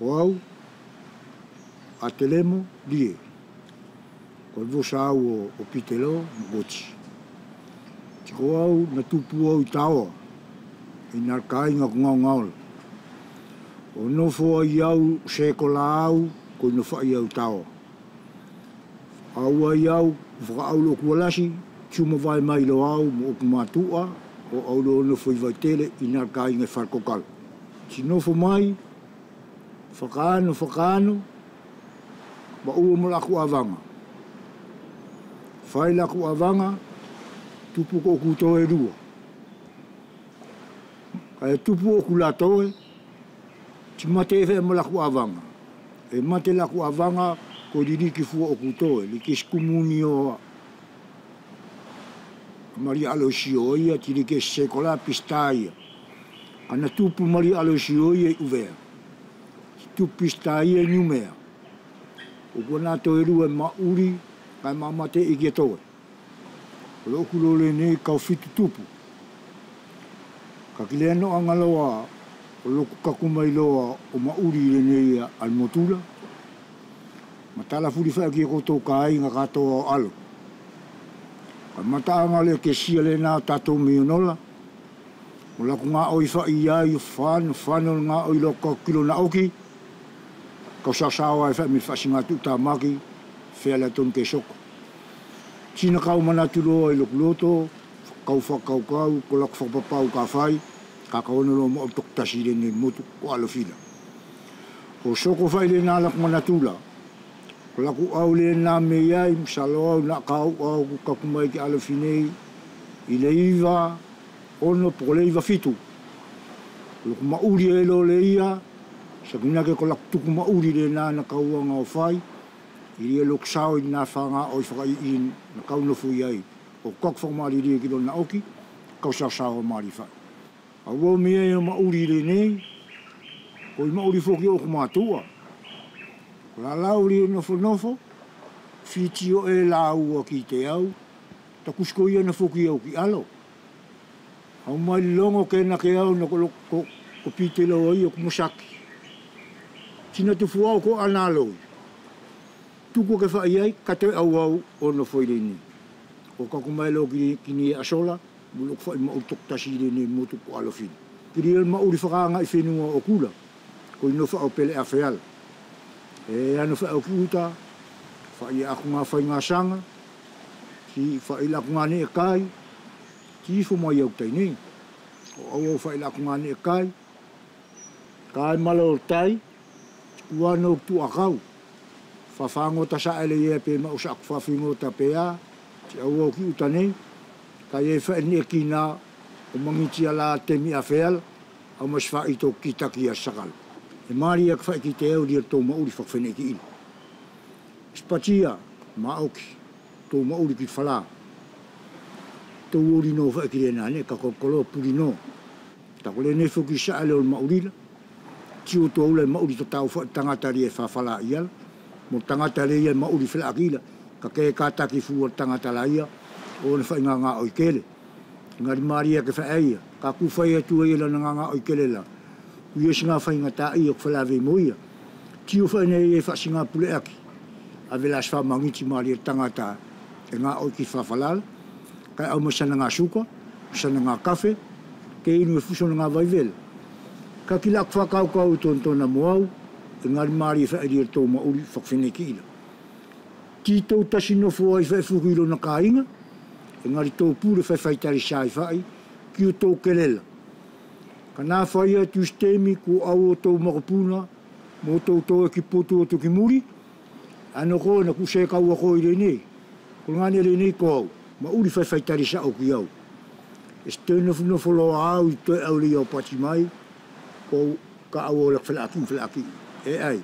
Wow, a telemo die. Ko vosa o pitelo bochi. Tiko au na tupu au tawa. Ina kai nga ngau. O no fo iau se ko lau ko no fa iau tawa. Au iau fa au lo kualasi tuma vai mai lo au mo matua o au lo no foi vai tele ina kai nga far kokal. Sino fo mai Fakano, ba ua mo laku avanga. Fai laku avanga, tupu ko kutoe rua. Kaya tupu o kulatoe, ti mate e mo laku avanga. E mate laku avanga, ko diriki fua o kutoe, li kis kumuni o Maria Alosio ia, ti li kis sekola pistaia. Ana tupu Maria Alosio ia uvea. Tu pista ia numea. O kona to eru e mauri kai mamate i ke toe. Lo kulo le nei kau fitu tupu. Ka kileno angaloa o lo kakumai loa o mauri le nei al motula. Matala furi fa ki ko to kai nga kato alo. Ka mata ngale ke sia le na tato mionola. O la kunga oi fa ia i fan nga oi lo ko kilo na oki. Kau sasawa e mi fasinga tu tamaki fela ton ke soko. China kau manatulo e lokuloto kau kau ko lak fa papau ka fai ka kau no mo tok tasire ni motu ko alofila. O soko fai le na lak manatula. Ko laku au le na me ia im salo na kau au ka kumai ki alofine ile iva ono po le iva fitu. Lo ma uri e lo le ia sa kina ke ko lak tuku mauri le na kaua nga o fai i e lok sao i na whanga o i whakai in na kau no fui ai o kok whak maari rea ki na oki kau sa sao maari whai a wo mea e mauri le nei ko i mauri whoki o kumatua ko la lau rea nofo whiti o e lau o ki te au ta kusko ia na whoki au ki alo au mai longo ke na ke au na ko pitelo ai o kumusaki Tina tu fuau ko analo. Tuko ke fa iai kate au o no foi ni. O ka kumai lo kini asola, bulok fa ma utok tasire ni motu ko alofin. Kiri ma uri fa nga ifenu o kula. Ko no fa opele afeal. E ano fa okuta. Fa ia aku nga fa nga sanga. Ki fa ila ku nga ni kai. Ki fu mo yok tai ni. O au fa ila ku nga ni kai. Kai malo tai. Wano tu akau fafango ta sa ele ye pe ma usak fafingo ta pea ti au ki utane ka ye fa ni kina o mangi ala temi afel o mas fa ito kita ki asakal e mari ak fa ki te o dir to ma uri fa fene ki spatia ma oki to ma uri ki fala to uri no fa ki na ne ka ko kolo purino ta ko le ne fo ki sa ele o ma uri Tio to le mauri to tau tangata ri e whawhala ial. Mo tangata ri e mauri whila akila. Ka ke kataki fu tangata la ia. O le whainga ngā oikele. Ngari maria ke whaeia. Ka ku whaia tua ila na ngā oikele la. Ui esi ngā whainga ta i o kwhalawe moia. Tio whaine e whasinga pule aki. A velas whamangiti maria tangata e ngā oiki whawhalala. Kai au masana ngā suka. Masana ngā kafe. Ke inu e fusona ngā vaivela. Ka ki lak whakau tontona moau, e ngari maari e whaeri e tō mauri whakwhene ki ila. Ki tō tasino fua i whaefuhiro na kāinga, e ngari tō pūre whaefaitari sai whai, ki o tō kelela. Ka nā whaia tu stemi ko au o tō makapuna, mo tō e ki potu o tō ki muri, ano ko na ku se kau a ko i rene, ko ngani rene ko au, mauri whaefaitari sa o ki au. E stēna wholoa au i tō au li au pati mai, ko ka au o lak whalaki, e ai.